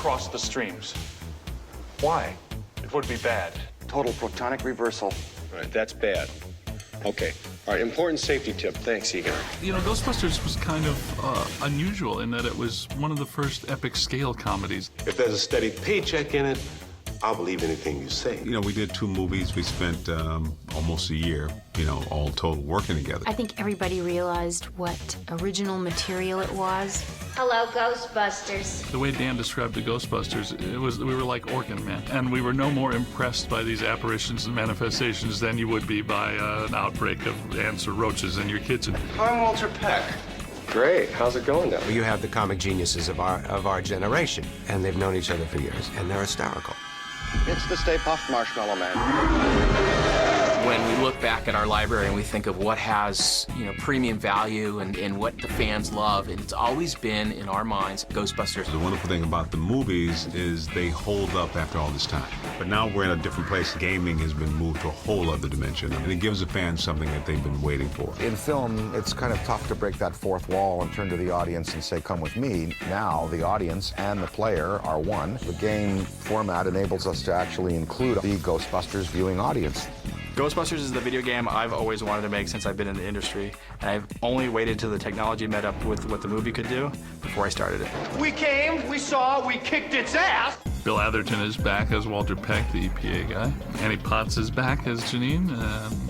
cross the streams. Why? It would be bad. Total protonic reversal. All right, that's bad. Okay. All right, important safety tip. Thanks, Egan. You know, Ghostbusters was kind of unusual in that it was one of the first epic scale comedies. If there's a steady paycheck in it, I'll believe anything you say. You know, we did 2 movies. We spent almost a year, you know, all total working together. I think everybody realized what original material it was. Hello, Ghostbusters. The way Dan described the Ghostbusters, we were like Organ Man, and we were no more impressed by these apparitions and manifestations than you would be by an outbreak of ants or roaches in your kitchen. I'm Walter Peck. Great. How's it going down? Well, you have the comic geniuses of our generation, and they've known each other for years, and they're hysterical. It's the Stay Puft Marshmallow Man. When we look back at our library and we think of what has, you know, premium value and what the fans love, and it's always been in our minds Ghostbusters. The wonderful thing about the movies is they hold up after all this time. But now we're in a different place. Gaming has been moved to a whole other dimension, and it gives the fans something that they've been waiting for. In film, it's kind of tough to break that fourth wall and turn to the audience and say, come with me. Now, the audience and the player are one. The game format enables us to actually include the Ghostbusters viewing audience. Ghostbusters is the video game I've always wanted to make since I've been in the industry, and I've only waited till the technology met up with what the movie could do before I started it. We came, we saw, we kicked its ass. Bill Atherton is back as Walter Peck, the EPA guy. Annie Potts is back as Janine,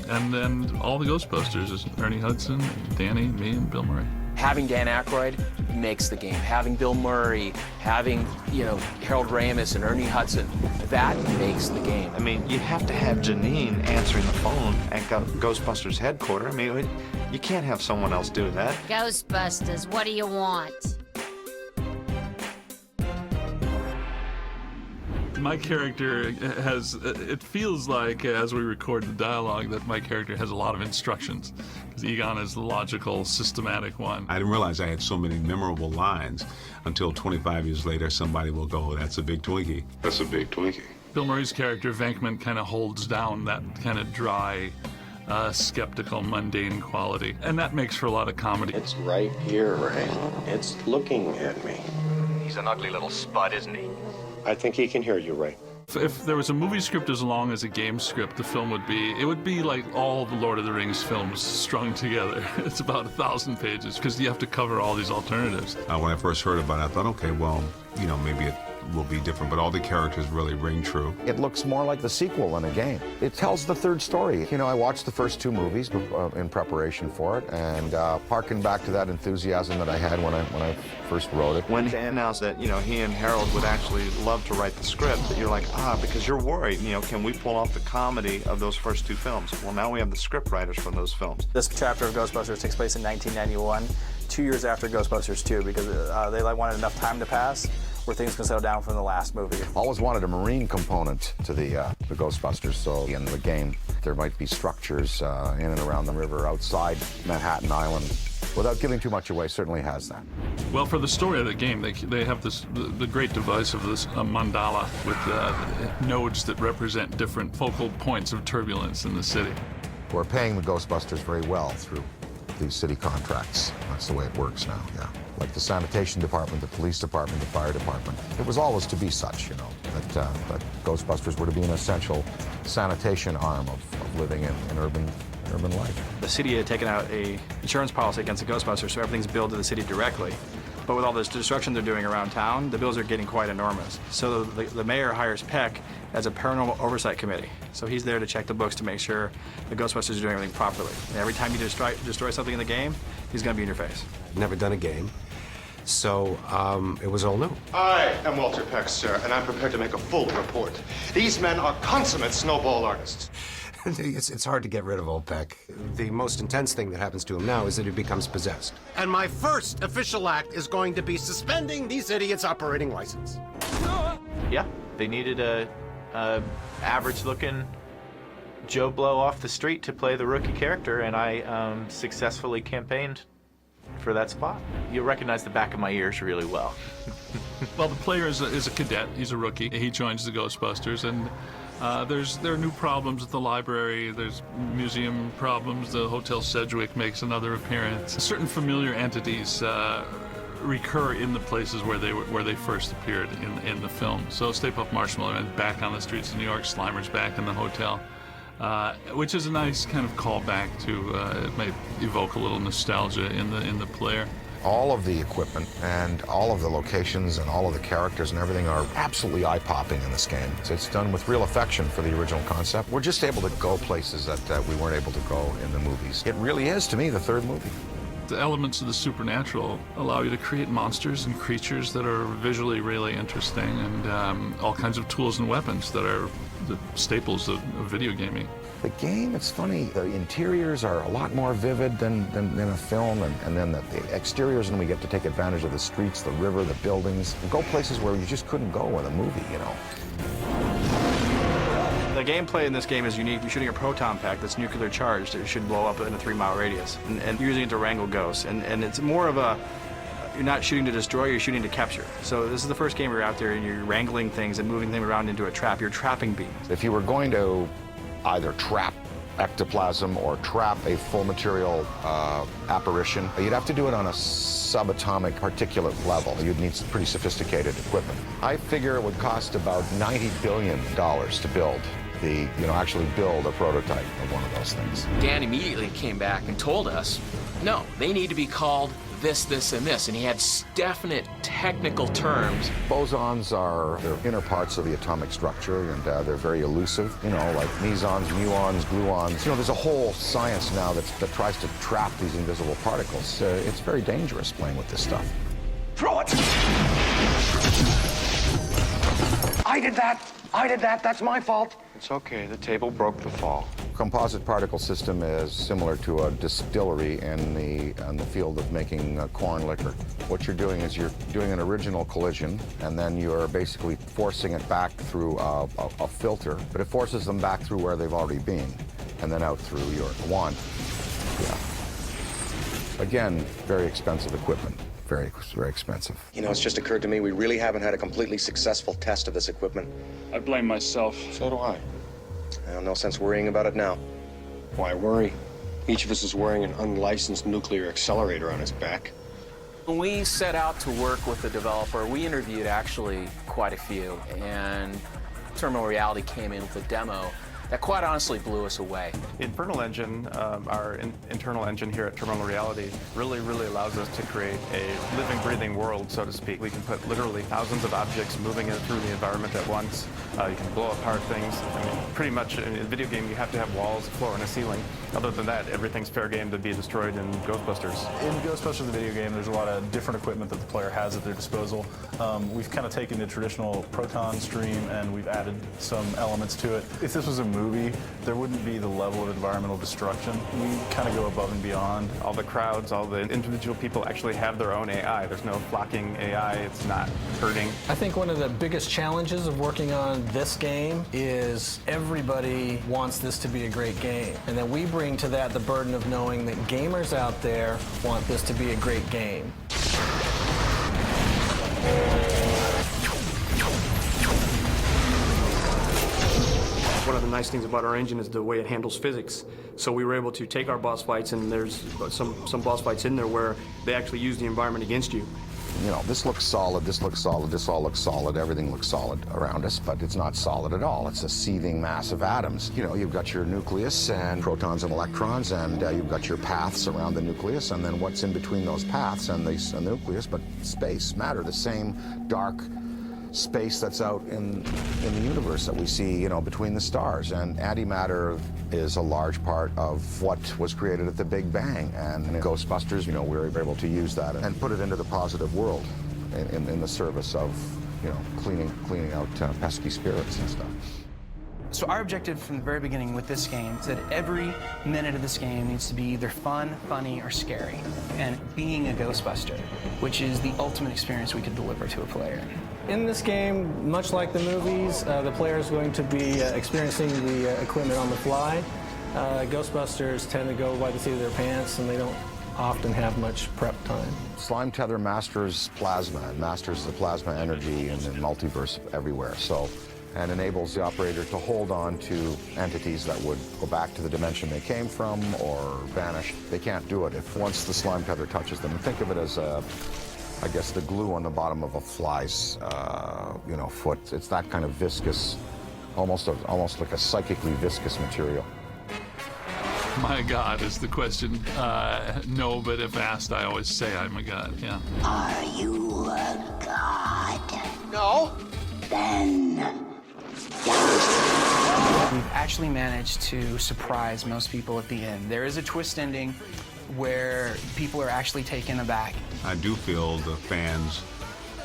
and then all the Ghostbusters is Ernie Hudson, Danny, me, and Bill Murray. Having Dan Aykroyd makes the game. Having Bill Murray, having, you know, Harold Ramis and Ernie Hudson, that makes the game. I mean, you have to have Janine answering the phone at Ghostbusters headquarters. I mean, you can't have someone else do that. Ghostbusters, what do you want? My character has, it feels like, as we record the dialogue, that my character has a lot of instructions. Because Egon is the logical, systematic one. I didn't realize I had so many memorable lines until 25 years later somebody will go, that's a big Twinkie. That's a big Twinkie. Bill Murray's character, Venkman, kind of holds down that kind of dry, skeptical, mundane quality. And that makes for a lot of comedy. It's right here, Ray. It's looking at me. He's an ugly little spud, isn't he? I think he can hear you, Ray. If there was a movie script as long as a game script, the film would be like all the Lord of the Rings films strung together. It's about 1,000 pages because you have to cover all these alternatives. When I first heard about it, I thought, okay, well, you know, maybe it will be different, but all the characters really ring true. It looks more like the sequel than a game. It tells the third story. You know, I watched the first 2 movies in preparation for it, and harken back to that enthusiasm that I had when I first wrote it. When Dan announced that, you know, he and Harold would actually love to write the script, that you're like, because you're worried, you know, can we pull off the comedy of those first 2 films? Well, now we have the script writers from those films. This chapter of Ghostbusters takes place in 1991, 2 years after Ghostbusters 2, because they wanted enough time to pass where things can settle down from the last movie. Always wanted a marine component to the Ghostbusters, so in the game there might be structures in and around the river outside Manhattan Island. Without giving too much away, certainly has that. Well, for the story of the game, they have the great device of this mandala with nodes that represent different focal points of turbulence in the city. We're paying the Ghostbusters very well through these city contracts. That's the way it works now, yeah. Like the sanitation department, the police department, the fire department. It was always to be such, you know, that Ghostbusters were to be an essential sanitation arm of living in urban life. The city had taken out a insurance policy against the Ghostbusters, so everything's billed to the city directly. But with all this destruction they're doing around town, the bills are getting quite enormous. So the mayor hires Peck as a paranormal oversight committee. So he's there to check the books to make sure the Ghostbusters are doing everything properly. And every time you destroy something in the game, he's going to be in your face. Never done a game, so it was all new. I am Walter Peck, sir, and I'm prepared to make a full report. These men are consummate snowball artists. It's hard to get rid of old Peck. The most intense thing that happens to him now is that he becomes possessed. And my first official act is going to be suspending these idiots' operating license. Yeah, they needed a average-looking Joe Blow off the street to play the rookie character, and I successfully campaigned for that spot. You'll recognize the back of my ears really well. Well, the player is a cadet. He's a rookie. He joins the Ghostbusters, and there are new problems at the library. There's museum problems. The Hotel Sedgwick makes another appearance. Certain familiar entities recur in the places where they first appeared in the film. So Stay Puft Marshmallow Man back on the streets of New York, Slimer's back in the hotel, which is a nice kind of callback to it may evoke a little nostalgia in the player. All of the equipment and all of the locations and all of the characters and everything are absolutely eye-popping in this game. It's done with real affection for the original concept. We're just able to go places that we weren't able to go in the movies. It really is, to me, the third movie. The elements of the supernatural allow you to create monsters and creatures that are visually really interesting, and all kinds of tools and weapons that are the staples of video gaming. The game, it's funny, the interiors are a lot more vivid than a film, and then the exteriors, and we get to take advantage of the streets, the river, the buildings, and go places where you just couldn't go in a movie, you know. The gameplay in this game is unique. You're shooting a proton pack that's nuclear charged. It should blow up in a 3-mile radius, and you're using it to wrangle ghosts. And it's more of a, you're not shooting to destroy, you're shooting to capture. So this is the first game where you're out there and you're wrangling things and moving things around into a trap. You're trapping beings. If you were going to either trap ectoplasm or trap a full material apparition, you'd have to do it on a subatomic particulate level. You'd need some pretty sophisticated equipment. I figure it would cost about $90 billion to build actually build a prototype of one of those things. Dan immediately came back and told us, no, they need to be called this, this, and this, and he had definite technical terms. Bosons are the inner parts of the atomic structure, and they're very elusive, like mesons, muons, gluons. There's a whole science now that tries to trap these invisible particles. It's very dangerous playing with this stuff. Throw it! I did that, that's my fault. It's okay, the table broke the fall. Composite particle system is similar to a distillery in the field of making corn liquor. What you're doing is you're doing an original collision, and then you're basically forcing it back through a filter, but it forces them back through where they've already been, and then out through your wand. Yeah. Again, very expensive equipment. Very, very expensive. It's just occurred to me we really haven't had a completely successful test of this equipment. I blame myself. So do I. Well, no sense worrying about it now. Why worry? Each of us is wearing an unlicensed nuclear accelerator on his back. When we set out to work with the developer, we interviewed actually quite a few, and Terminal Reality came in with a demo that quite honestly blew us away. Infernal Engine, our internal engine here at Terminal Reality, really allows us to create a living, breathing world, so to speak. We can put literally thousands of objects moving through the environment at once. You can blow apart things. Pretty much in a video game, you have to have walls, a floor, and a ceiling. Other than that, everything's fair game to be destroyed in Ghostbusters. In Ghostbusters, the video game, there's a lot of different equipment that the player has at their disposal. We've kind of taken the traditional proton stream and we've added some elements to it. If this was a movie, there wouldn't be the level of environmental destruction. We kind of go above and beyond. All the crowds, all the individual people actually have their own AI. There's no flocking AI. It's not hurting. I think one of the biggest challenges of working on this game is everybody wants this to be a great game. And then we bring to that the burden of knowing that gamers out there want this to be a great game. One of the nice things about our engine is the way it handles physics. So we were able to take our boss fights, and there's some boss fights in there where they actually use the environment against you. This looks solid, this looks solid, this all looks solid, everything looks solid around us, but it's not solid at all. It's a seething mass of atoms. You've got your nucleus and protons and electrons, and you've got your paths around the nucleus, and then what's in between those paths and the nucleus, but space, matter, the same dark space that's out in the universe that we see, between the stars. And antimatter is a large part of what was created at the Big Bang. And in Ghostbusters, we were able to use that and put it into the positive world in the service of, cleaning out pesky spirits and stuff. So our objective from the very beginning with this game is that every minute of this game needs to be either fun, funny, or scary. And being a Ghostbuster, which is the ultimate experience we could deliver to a player. In this game, much like the movies, the player is going to be experiencing the equipment on the fly. Ghostbusters tend to go by the seat of their pants, and they don't often have much prep time. Slime Tether masters plasma and masters the plasma energy in the multiverse everywhere. And enables the operator to hold on to entities that would go back to the dimension they came from or vanish. They can't do it if once the slime tether touches them. Think of it as I guess, the glue on the bottom of a fly's, foot. It's that kind of viscous, almost like a psychically viscous material. My God is the question. No, but if asked, I always say I'm a god, yeah. Are you a god? No. Then We've actually managed to surprise most people at the end. There is a twist ending where people are actually taken aback. I do feel the fans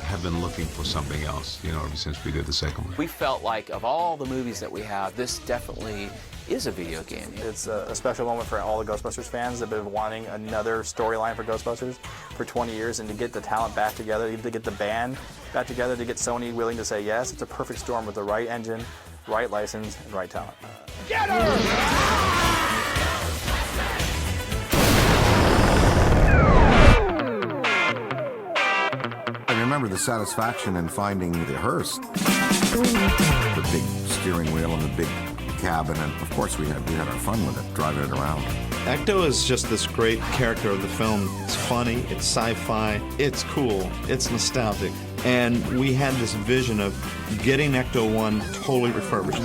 have been looking for something else, ever since we did the second one. We felt like of all the movies that we have, this definitely is a video game. It's a special moment for all the Ghostbusters fans that have been wanting another storyline for Ghostbusters for 20 years, and to get the talent back together, to get the band back together, to get Sony willing to say yes, it's a perfect storm with the right engine, right license, and right talent. Get her! I remember the satisfaction in finding the hearse, the big steering wheel and the big cabin, and of course we had our fun with it, driving it around. Ecto is just this great character of the film. It's funny, it's sci-fi, it's cool, it's nostalgic, and we had this vision of getting Ecto-1 totally refurbished.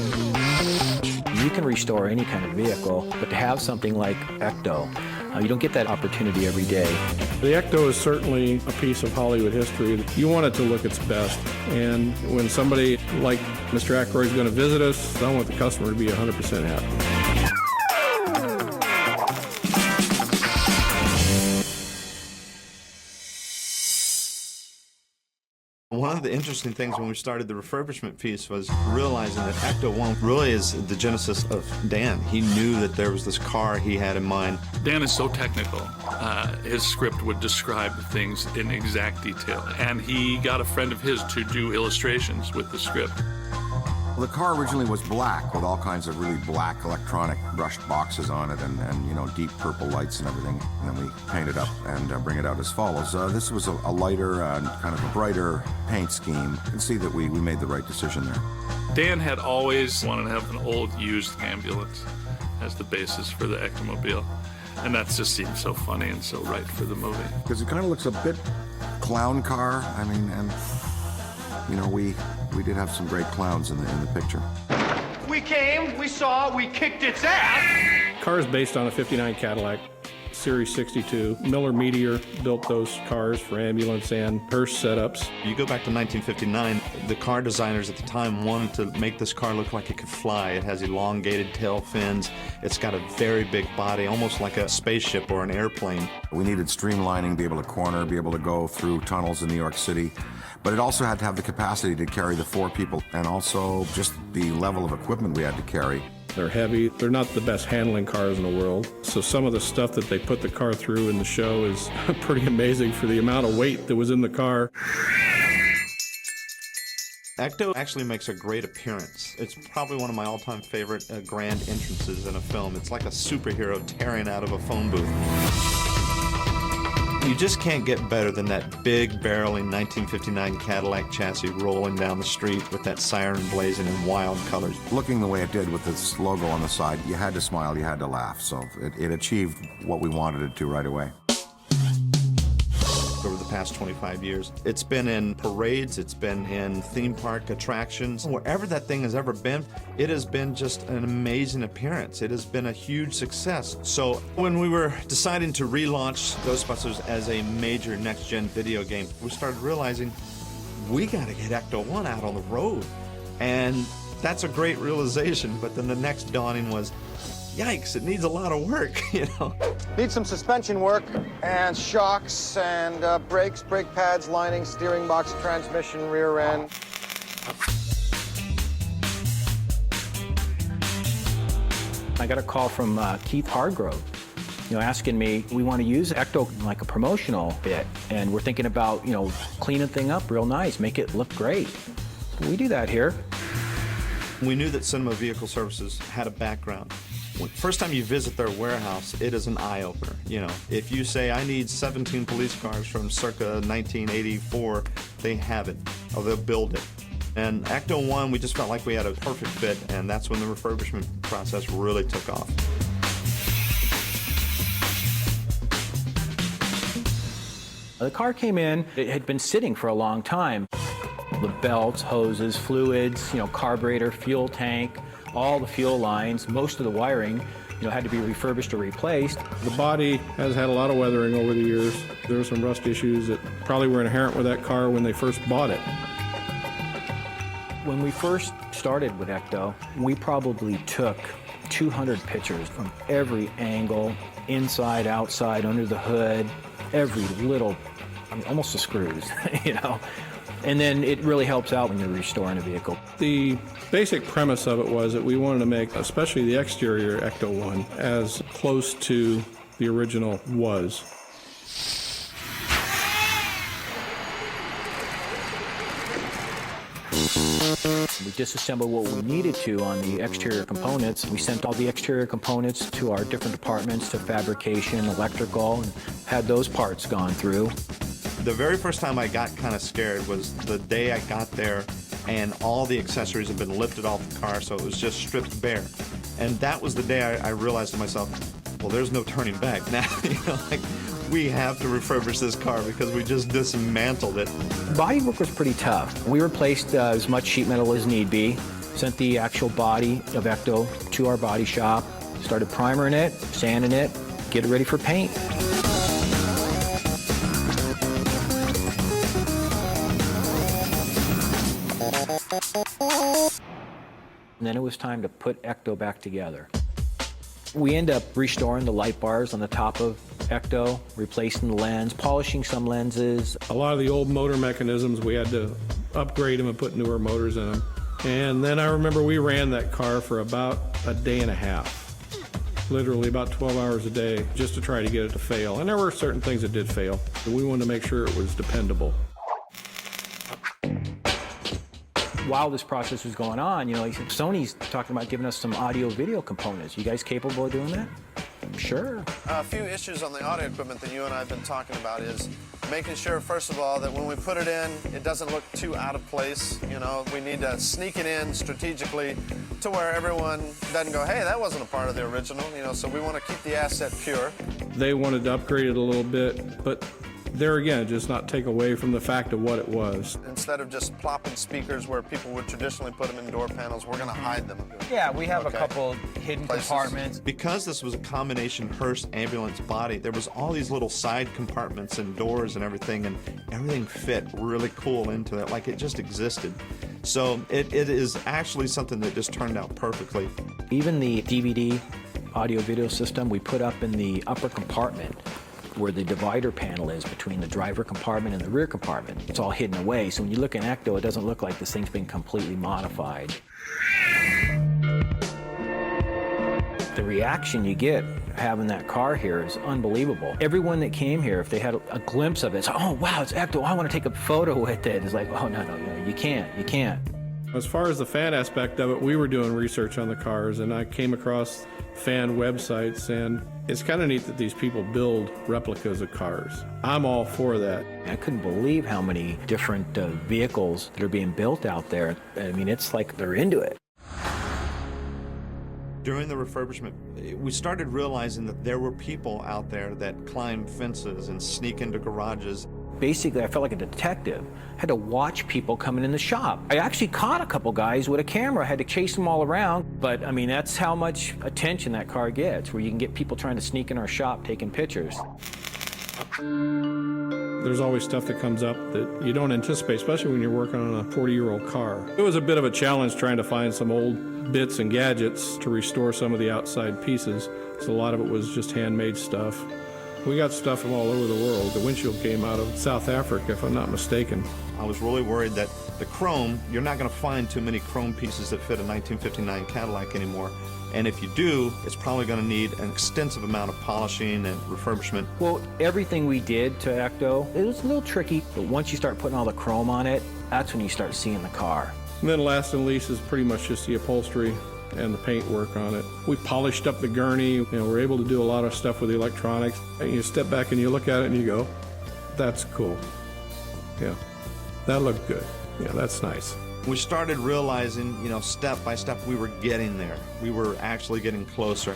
You can restore any kind of vehicle, but to have something like Ecto, you don't get that opportunity every day. The Ecto is certainly a piece of Hollywood history. You want it to look its best, and when somebody like Mr. Aykroyd is going to visit us, I want the customer to be 100% happy. One of the interesting things when we started the refurbishment piece was realizing that Ecto-1 really is the genesis of Dan. He knew that there was this car he had in mind. Dan is so technical. His script would describe things in exact detail, and he got a friend of his to do illustrations with the script. The car originally was black with all kinds of really black electronic brushed boxes on it and deep purple lights and everything. And then we paint it up and bring it out as follows. This was a lighter and kind of a brighter paint scheme. You can see that we made the right decision there. Dan had always wanted to have an old used ambulance as the basis for the Ectomobile. And that just seemed so funny and so right for the movie. Because it kind of looks a bit clown car. I mean, and we did have some great clowns in the picture. We came, we saw, we kicked its ass. The car is based on a '59 Cadillac, Series 62. Miller Meteor built those cars for ambulance and hearse setups. You go back to 1959, the car designers at the time wanted to make this car look like it could fly. It has elongated tail fins. It's got a very big body, almost like a spaceship or an airplane. We needed streamlining, be able to corner, be able to go through tunnels in New York City. But it also had to have the capacity to carry the 4 people, and also just the level of equipment we had to carry. They're heavy. They're not the best handling cars in the world. So some of the stuff that they put the car through in the show is pretty amazing for the amount of weight that was in the car. Ecto actually makes a great appearance. It's probably one of my all-time favorite grand entrances in a film. It's like a superhero tearing out of a phone booth. You just can't get better than that big barreling 1959 Cadillac chassis rolling down the street with that siren blazing in wild colors. Looking the way it did with this logo on the side, you had to smile, you had to laugh. So it achieved what we wanted it to right away. Over the past 25 years, it's been in parades, it's been in theme park attractions. Wherever that thing has ever been, it has been just an amazing appearance. It has been a huge success. So when we were deciding to relaunch Ghostbusters as a major next-gen video game, we started realizing we got to get Ecto-1 out on the road. And that's a great realization, but then the next dawning was, yikes, it needs a lot of work, Needs some suspension work and shocks and brakes, brake pads, lining, steering box, transmission, rear end. I got a call from Keith Hargrove, asking me, we want to use Ecto like a promotional bit, and we're thinking about, cleaning thing up real nice, make it look great. We do that here. We knew that Cinema Vehicle Services had a background. First time you visit their warehouse, it is an eye-opener. If you say, I need 17 police cars from circa 1984, they have it, or they'll build it. And Ecto-1, we just felt like we had a perfect fit, and that's when the refurbishment process really took off. The car came in, it had been sitting for a long time. The belts, hoses, fluids, carburetor, fuel tank, all the fuel lines, most of the wiring, had to be refurbished or replaced. The body has had a lot of weathering over the years. There were some rust issues that probably were inherent with that car when they first bought it. When we first started with ECTO, we probably took 200 pictures from every angle, inside, outside, under the hood, every little, almost the screws, And then it really helps out when you're restoring a vehicle. The basic premise of it was that we wanted to make, especially the exterior ECTO-1, as close to the original was. We disassembled what we needed to on the exterior components. We sent all the exterior components to our different departments, to fabrication, electrical, and had those parts gone through. The very first time I got kind of scared was the day I got there and all the accessories had been lifted off the car, so it was just stripped bare. And that was the day I realized to myself, well, there's no turning back now. We have to refurbish this car because we just dismantled it. Body work was pretty tough. We replaced as much sheet metal as need be, sent the actual body of ECTO to our body shop, started primering it, sanding it, get it ready for paint. And then it was time to put ECTO back together. We end up restoring the light bars on the top of ECTO, replacing the lens, polishing some lenses. A lot of the old motor mechanisms, we had to upgrade them and put newer motors in them. And then I remember we ran that car for about a day and a half. Literally about 12 hours a day, just to try to get it to fail. And there were certain things that did fail. We wanted to make sure it was dependable. While this process was going on, he said, Sony's talking about giving us some audio-video components. You guys capable of doing that? Sure. A few issues on the audio equipment that you and I have been talking about is making sure, first of all, that when we put it in, it doesn't look too out of place. We need to sneak it in strategically to where everyone doesn't go, hey, that wasn't a part of the original. So we want to keep the asset pure. They wanted to upgrade it a little bit, but there again, just not take away from the fact of what it was. Instead of just plopping speakers where people would traditionally put them in door panels, we're going to hide them. Yeah, we have a couple hidden compartments. Because this was a combination hearse ambulance body, there was all these little side compartments and doors and everything fit really cool into it, like it just existed. So it is actually something that just turned out perfectly. Even the DVD audio-video system we put up in the upper compartment, where the divider panel is between the driver compartment and the rear compartment. It's all hidden away, so when you look in ECTO, it doesn't look like this thing's been completely modified. The reaction you get having that car here is unbelievable. Everyone that came here, if they had a glimpse of it, it's, oh wow, it's ECTO, I want to take a photo with it. It's like, oh no, you can't. As far as the fan aspect of it, we were doing research on the cars, and I came across fan websites, and it's kind of neat that these people build replicas of cars. I'm all for that. I couldn't believe how many different vehicles that are being built out there. I mean, it's like they're into it. During the refurbishment, we started realizing that there were people out there that climb fences and sneak into garages. Basically, I felt like a detective. I had to watch people coming in the shop. I actually caught a couple guys with a camera. I had to chase them all around. But, I mean, that's how much attention that car gets, where you can get people trying to sneak in our shop taking pictures. There's always stuff that comes up that you don't anticipate, especially when you're working on a 40-year-old car. It was a bit of a challenge trying to find some old bits and gadgets to restore some of the outside pieces. So a lot of it was just handmade stuff. We got stuff from all over the world. The windshield came out of South Africa, if I'm not mistaken. I was really worried that the chrome, you're not going to find too many chrome pieces that fit a 1959 Cadillac anymore. And if you do, it's probably going to need an extensive amount of polishing and refurbishment. Well, everything we did to ECTO, it was a little tricky, but once you start putting all the chrome on it, that's when you start seeing the car. And then last and least is pretty much just the upholstery and the paint work on it. We polished up the gurney. We're able to do a lot of stuff with the electronics. And you step back and you look at it and you go, that's cool. Yeah, that looked good. Yeah, that's nice. We started realizing, step by step, we were getting there. We were actually getting closer.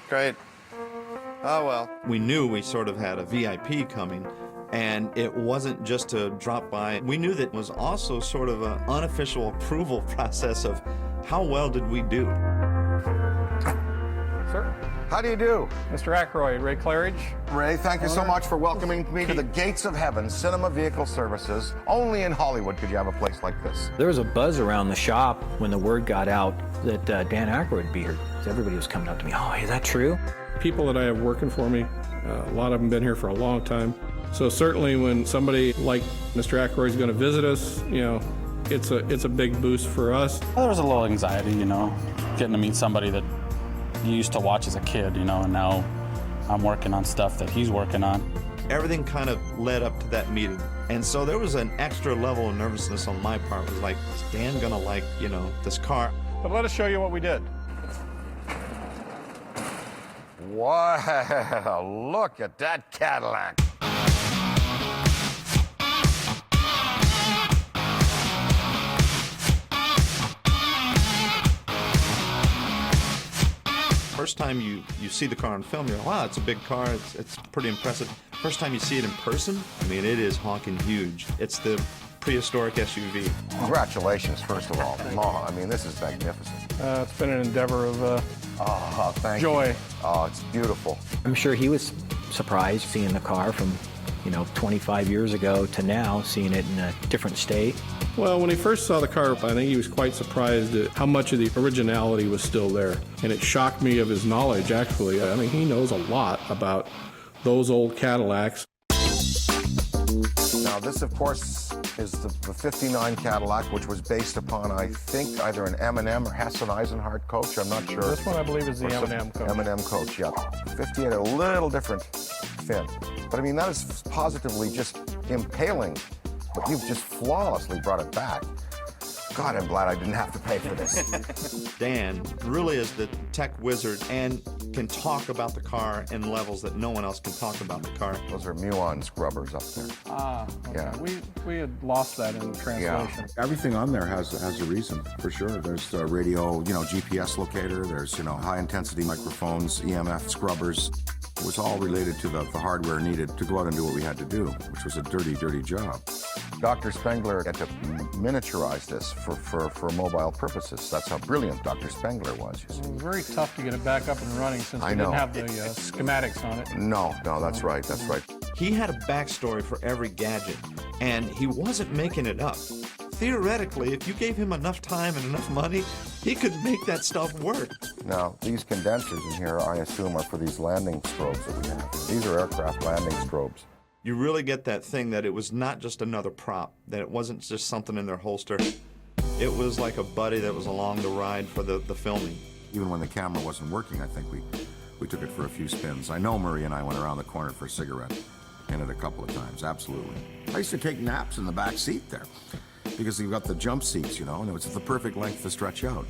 Great. Oh, well. We knew we sort of had a VIP coming, and it wasn't just to drop by. We knew that it was also sort of an unofficial approval process of how well did we do. Sir? How do you do? Mr. Aykroyd, Ray Claridge. Ray, thank you so much for welcoming me to the gates of heaven, Cinema Vehicle Services. Only in Hollywood could you have a place like this. There was a buzz around the shop when the word got out that Dan Aykroyd would be here. Everybody was coming up to me, oh, is that true? People that I have working for me, a lot of them been here for a long time. So certainly when somebody like Mr. Aykroyd is going to visit us, you know, it's a big boost for us. Well, there was a little anxiety, you know, getting to meet somebody that you used to watch as a kid, you know, and now I'm working on stuff that he's working on. Everything kind of led up to that meeting. And so there was an extra level of nervousness on my part. It was like, is Dan gonna like, you know, this car? But let us show you what we did. Wow, look at that Cadillac. First time you see the car on film, you're like, wow, it's a big car, it's pretty impressive. First time you see it in person, I mean, it is honking huge. It's the prehistoric SUV. Congratulations, first of all. I mean, this is magnificent. It's been an endeavor of thank joy. You. Oh, it's beautiful. I'm sure he was surprised seeing the car from, 25 years ago to now, seeing it in a different state. Well, when he first saw the car, I think he was quite surprised at how much of the originality was still there. And it shocked me of his knowledge, actually. I mean, he knows a lot about those old Cadillacs. Now, this, of course, is the 59 Cadillac, which was based upon, I think, either an M&M or Heston Eisenhardt coach. I'm not sure. This one, I believe, is the M&M coach. M&M coach, yeah. 58, a little different fin. But, I mean, that is positively just impaling. But you've just flawlessly brought it back. God, I'm glad I didn't have to pay for this. Dan really is the tech wizard and can talk about the car in levels that no one else can talk about the car. Those are Muon scrubbers up there. Okay. Yeah. We had lost that in translation. Yeah. Everything on there has a reason, for sure. There's the radio, GPS locator. There's, high-intensity microphones, EMF scrubbers. It was all related to the hardware needed to go out and do what we had to do, which was a dirty, dirty job. Dr. Spengler had to miniaturize this for mobile purposes. That's how brilliant Dr. Spengler was. You see. It was very tough to get it back up and running since we didn't have the schematics on it. No, that's right, that's right. He had a backstory for every gadget, and he wasn't making it up. Theoretically, if you gave him enough time and enough money, he could make that stuff work. Now, these condensers in here, I assume, are for these landing strobes that we have. These are aircraft landing strobes. You really get that thing that it was not just another prop, that it wasn't just something in their holster. It was like a buddy that was along the ride for the filming. Even when the camera wasn't working, I think we took it for a few spins. I know Murray and I went around the corner for a cigarette. In it a couple of times, absolutely. I used to take naps in the back seat there because you've got the jump seats, and it was the perfect length to stretch out.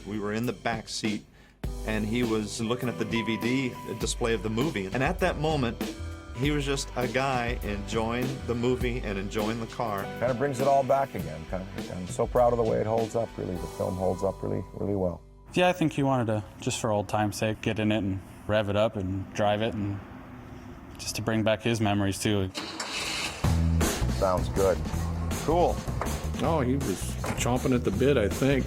We were in the back seat, and he was looking at the DVD display of the movie. And at that moment, he was just a guy enjoying the movie and enjoying the car. Kind of brings it all back again. I'm so proud of the way it holds up, really. The film holds up really, really well. Yeah, I think he wanted to, just for old time's sake, get in it and rev it up and drive it, and just to bring back his memories, too. Sounds good. Cool. Oh, he was chomping at the bit, I think.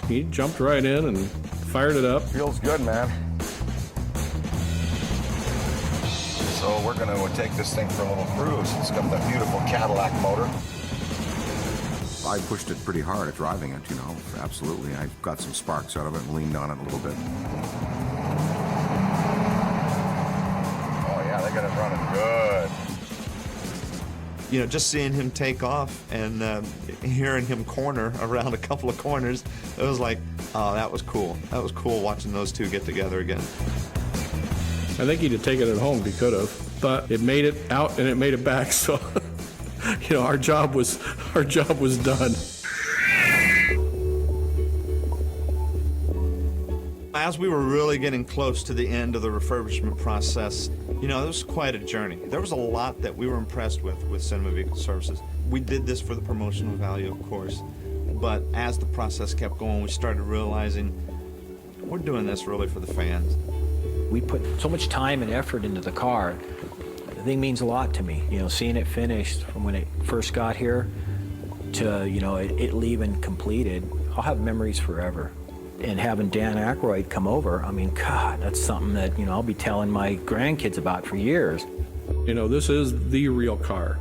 He jumped right in and fired it up. Feels good, man. So we're going to take this thing for a little cruise. It's got that beautiful Cadillac motor. I pushed it pretty hard at driving it, absolutely. I got some sparks out of it and leaned on it a little bit. Oh, yeah, they got it running good. Just seeing him take off and hearing him corner around a couple of corners, it was like, oh, that was cool. That was cool watching those two get together again. I think he'd have taken it home if he could have, but it made it out and it made it back, so our job was done. As we were really getting close to the end of the refurbishment process, it was quite a journey. There was a lot that we were impressed with Cinema Vehicle Services. We did this for the promotional value, of course, but as the process kept going, we started realizing we're doing this really for the fans. We put so much time and effort into the car. The thing means a lot to me. You know, seeing it finished from when it first got here to, you know, it leaving completed, I'll have memories forever. And having Dan Aykroyd come over, I mean, God, that's something that, you know, I'll be telling my grandkids about for years. You know, this is the real car.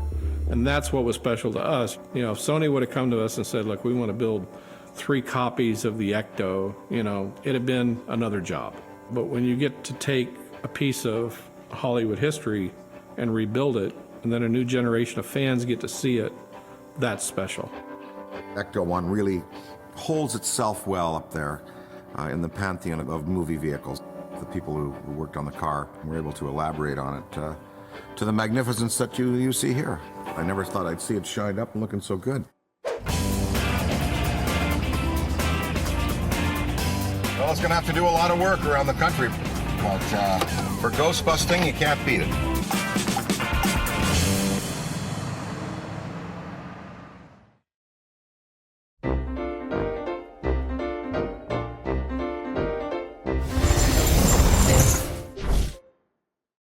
And that's what was special to us. You know, if Sony would have come to us and said, look, we want to build 3 copies of the ECTO, you know, it'd have been another job. But when you get to take a piece of Hollywood history and rebuild it, and then a new generation of fans get to see it, that's special. ECTO-1 really holds itself well up there in the pantheon of movie vehicles. The people who worked on the car were able to elaborate on it to the magnificence that you see here. I never thought I'd see it shined up and looking so good. Well, it's going to have to do a lot of work around the country, but for ghost busting, you can't beat it.